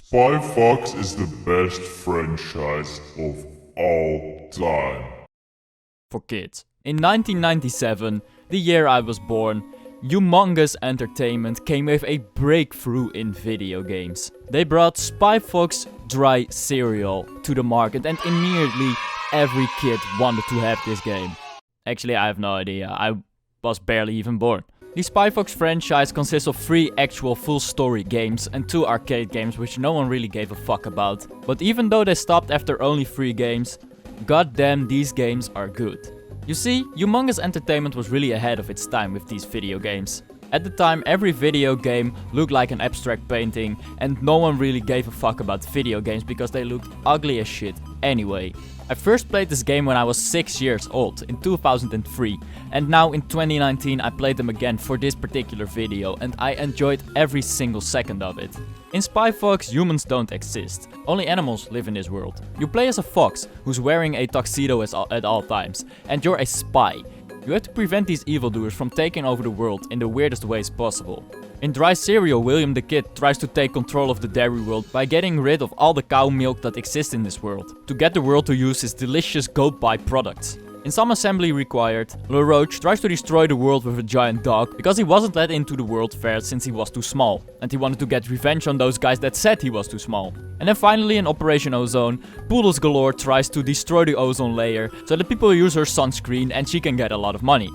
Spy Fox is the best franchise of all time. For kids. In 1997, the year I was born, Humongous Entertainment came with a breakthrough in video games. They brought Spy Fox Dry Cereal to the market and immediately every kid wanted to have this game. Actually, I have no idea, I was barely even born. The Spy Fox franchise consists of 3 actual full story games and 2 arcade games which no one really gave a fuck about. But even though they stopped after only 3 games, goddamn these games are good. You see, Humongous Entertainment was really ahead of its time with these video games. At the time, every video game looked like an abstract painting and no one really gave a fuck about video games because they looked ugly as shit anyway. I first played this game when I was 6 years old, in 2003, and now in 2019 I played them again for this particular video and I enjoyed every single second of it. In Spy Fox, humans don't exist, only animals live in this world. You play as a fox who's wearing a tuxedo at all times, and you're a spy. You have to prevent these evildoers from taking over the world in the weirdest ways possible. In Dry Cereal, William the Kid tries to take control of the dairy world by getting rid of all the cow milk that exists in this world, to get the world to use his delicious goat pie products. In Some Assembly Required, LaRoche tries to destroy the world with a giant dog because he wasn't let into the World Fair since he was too small, and he wanted to get revenge on those guys that said he was too small. And then finally in Operation Ozone, Poodles Galore tries to destroy the ozone layer so that people use her sunscreen and she can get a lot of money.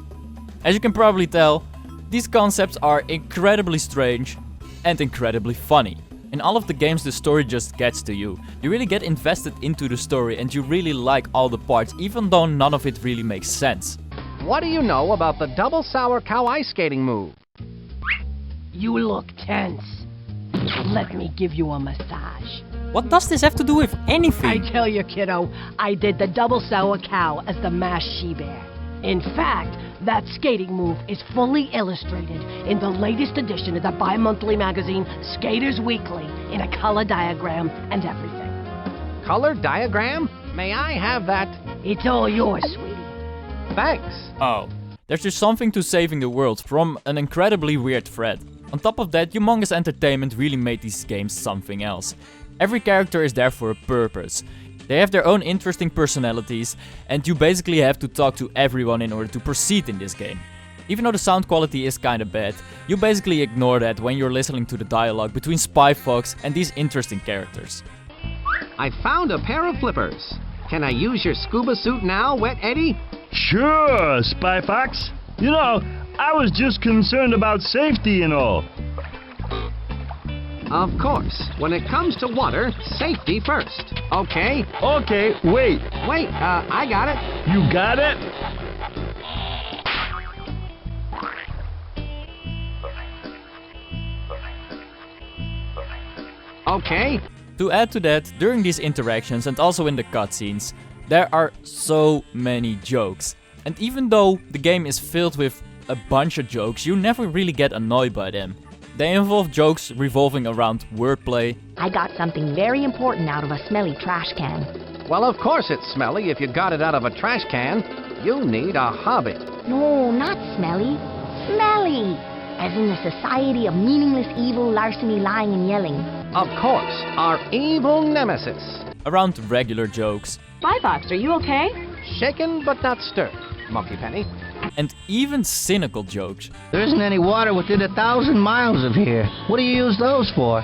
As you can probably tell, these concepts are incredibly strange and incredibly funny. In all of the games the story just gets to you. You really get invested into the story and you really like all the parts even though none of it really makes sense. What do you know about the double sour cow ice skating move? You look tense. Let me give you a massage. What does this have to do with anything? I tell you, kiddo, I did the double sour cow as the masked she-bear. In fact, that skating move is fully illustrated in the latest edition of the bi-monthly magazine Skaters Weekly in a color diagram and everything. Color diagram? May I have that? It's all yours, sweetie. Thanks. Oh. There's just something to saving the world from an incredibly weird thread. On top of that, Humongous Entertainment really made these games something else. Every character is there for a purpose. They have their own interesting personalities, and you basically have to talk to everyone in order to proceed in this game. Even though the sound quality is kinda bad, you basically ignore that when you're listening to the dialogue between Spy Fox and these interesting characters. I found a pair of flippers. Can I use your scuba suit now, Wet Eddie? Sure, Spy Fox. You know, I was just concerned about safety and all. Of course. When it comes to water, safety first. Okay? Okay, wait. Wait, I got it. You got it? Okay. To add to that, during these interactions and also in the cutscenes, there are so many jokes. And even though the game is filled with a bunch of jokes, you never really get annoyed by them. They involve jokes revolving around wordplay. I got something very important out of a smelly trash can. Well, of course it's smelly if you got it out of a trash can. You need a hobby. No, not smelly. Smelly! As in the society of meaningless evil, larceny, lying, and yelling. Of course, our evil nemesis. Around regular jokes. Spy Fox, are you okay? Shaken but not stirred, Monkey Penny. And even cynical jokes. There isn't any water within 1,000 miles of here. What do you use those for?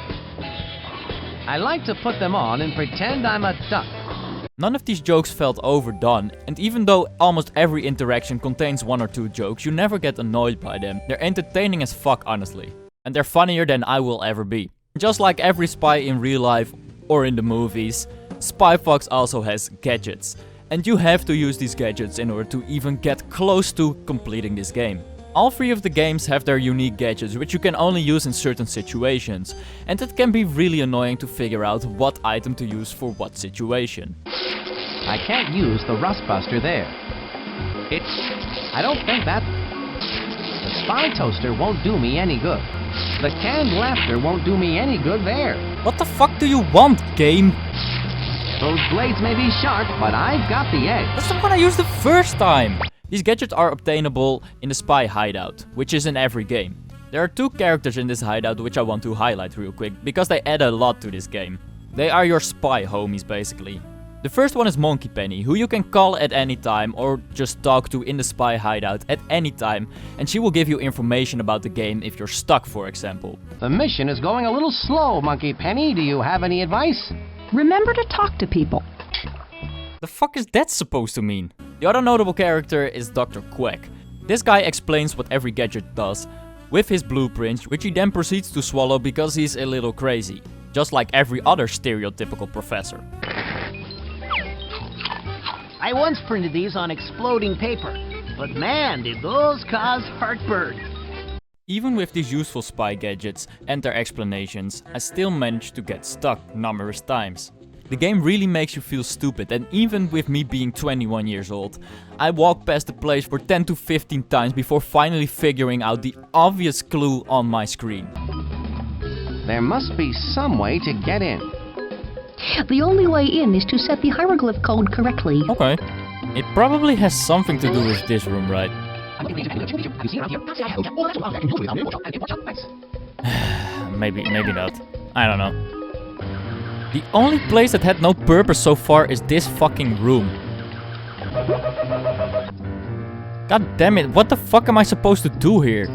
I like to put them on and pretend I'm a duck. None of these jokes felt overdone, and even though almost every interaction contains 1 or 2 jokes, you never get annoyed by them. They're entertaining as fuck, honestly. And they're funnier than I will ever be. Just like every spy in real life or in the movies, Spy Fox also has gadgets. And you have to use these gadgets in order to even get close to completing this game. All 3 of the games have their unique gadgets which you can only use in certain situations. And it can be really annoying to figure out what item to use for what situation. I can't use the Rust Buster there. I don't think that... The Spy Toaster won't do me any good. The Canned Laughter won't do me any good there. What the fuck do you want, game? Those blades may be sharp, but I've got the edge. That's the one I used the first time! These gadgets are obtainable in the Spy Hideout, which is in every game. There are two characters in this hideout which I want to highlight real quick, because they add a lot to this game. They are your spy homies basically. The first one is Monkey Penny, who you can call at any time or just talk to in the spy hideout at any time, and she will give you information about the game if you're stuck, for example. The mission is going a little slow, Monkey Penny. Do you have any advice? Remember to talk to people. The fuck is that supposed to mean? The other notable character is Dr. Quack. This guy explains what every gadget does with his blueprints, which he then proceeds to swallow because he's a little crazy. Just like every other stereotypical professor. I once printed these on exploding paper, but man, did those cause heartburn. Even with these useful spy gadgets and their explanations, I still managed to get stuck numerous times. The game really makes you feel stupid, and even with me being 21 years old, I walked past the place for 10 to 15 times before finally figuring out the obvious clue on my screen. There must be some way to get in. The only way in is to set the hieroglyph code correctly. Okay. It probably has something to do with this room, right? maybe not. I don't know. The only place that had no purpose so far is this fucking room. God damn it, what the fuck am I supposed to do here?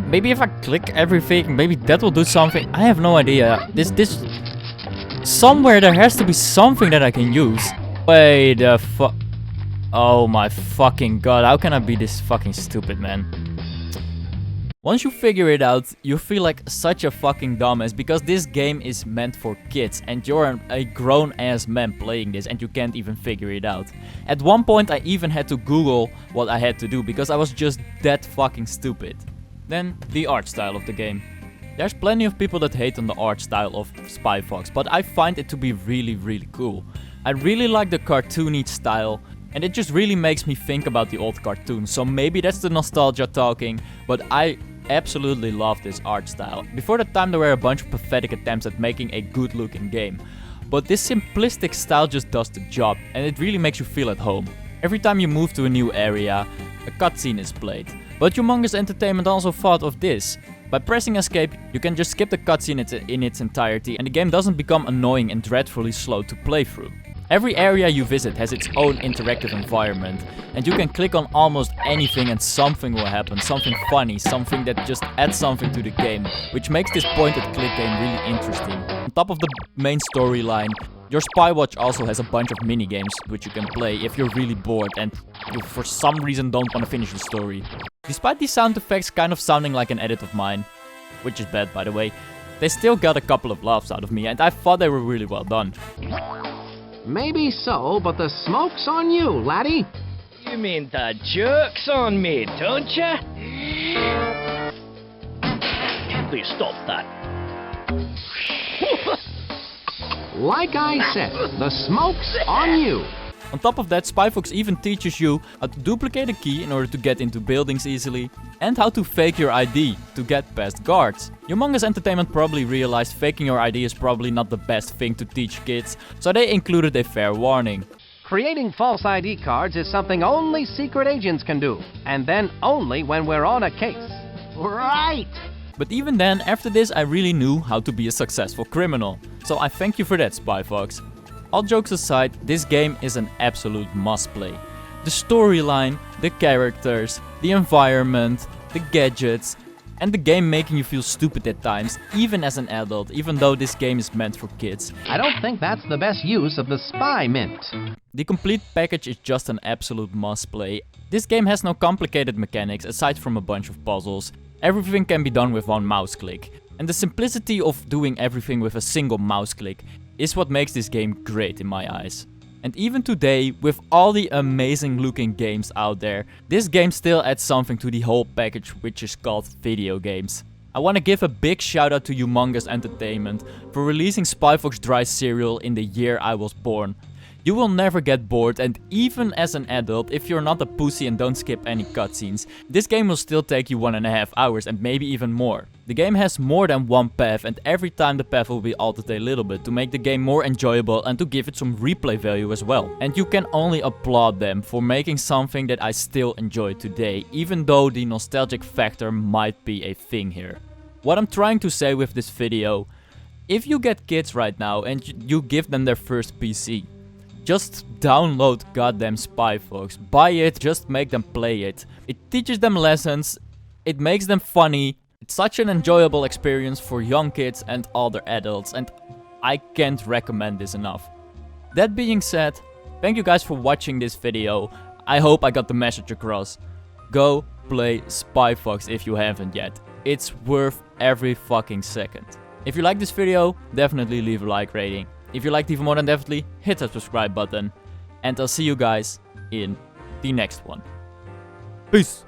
Maybe if I click everything, maybe that will do something. I have no idea. This... Somewhere there has to be something that I can use. Wait the fuck... Oh my fucking god, how can I be this fucking stupid, man? Once you figure it out, you feel like such a fucking dumbass because this game is meant for kids and you're a grown-ass man playing this and you can't even figure it out. At one point I even had to Google what I had to do because I was just that fucking stupid. Then, the art style of the game. There's plenty of people that hate on the art style of Spy Fox, but I find it to be really cool. I really like the cartoony style, and it just really makes me think about the old cartoons, so maybe that's the nostalgia talking, but I absolutely love this art style. Before that time there were a bunch of pathetic attempts at making a good looking game, but this simplistic style just does the job, and it really makes you feel at home. Every time you move to a new area, a cutscene is played. But Humongous Entertainment also thought of this. By pressing escape, you can just skip the cutscene in its entirety and the game doesn't become annoying and dreadfully slow to play through. Every area you visit has its own interactive environment, and you can click on almost anything and something will happen, something funny, something that just adds something to the game, which makes this point-and-click game really interesting. On top of the main storyline, your Spywatch also has a bunch of mini-games which you can play if you're really bored and you for some reason don't want to finish the story. Despite these sound effects kind of sounding like an edit of mine, which is bad by the way, they still got a couple of laughs out of me and I thought they were really well done. Maybe so, but the smoke's on you, laddie. You mean the joke's on me, don't ya? Please stop that. Like I said, the smoke's on you. On top of that, Spy Fox even teaches you how to duplicate a key in order to get into buildings easily, and how to fake your ID to get past guards. Humongous Entertainment probably realized faking your ID is probably not the best thing to teach kids, so they included a fair warning. Creating false ID cards is something only secret agents can do, and then only when we're on a case. Right! But even then, after this I really knew how to be a successful criminal. So I thank you for that, Spy Fox. All jokes aside, this game is an absolute must-play. The storyline, the characters, the environment, the gadgets, and the game making you feel stupid at times, even as an adult, even though this game is meant for kids. I don't think that's the best use of the Spy Mint. The complete package is just an absolute must-play. This game has no complicated mechanics aside from a bunch of puzzles. Everything can be done with one mouse click. And the simplicity of doing everything with a single mouse click is what makes this game great in my eyes. And even today, with all the amazing looking games out there, this game still adds something to the whole package which is called video games. I want to give a big shout out to Humongous Entertainment for releasing Spy Fox Dry Cereal in the year I was born. You will never get bored, and even as an adult, if you're not a pussy and don't skip any cutscenes, this game will still take you 1.5 hours and maybe even more. The game has more than one path, and every time the path will be altered a little bit to make the game more enjoyable and to give it some replay value as well. And you can only applaud them for making something that I still enjoy today, even though the nostalgic factor might be a thing here. What I'm trying to say with this video, if you get kids right now and you give them their first PC, just download goddamn Spy Fox. Buy it, just make them play it. It teaches them lessons, it makes them funny. It's such an enjoyable experience for young kids and older adults, and I can't recommend this enough. That being said, thank you guys for watching this video. I hope I got the message across. Go play Spy Fox if you haven't yet. It's worth every fucking second. If you like this video, definitely leave a like rating. If you liked even more than definitely, hit that subscribe button. And I'll see you guys in the next one. Peace!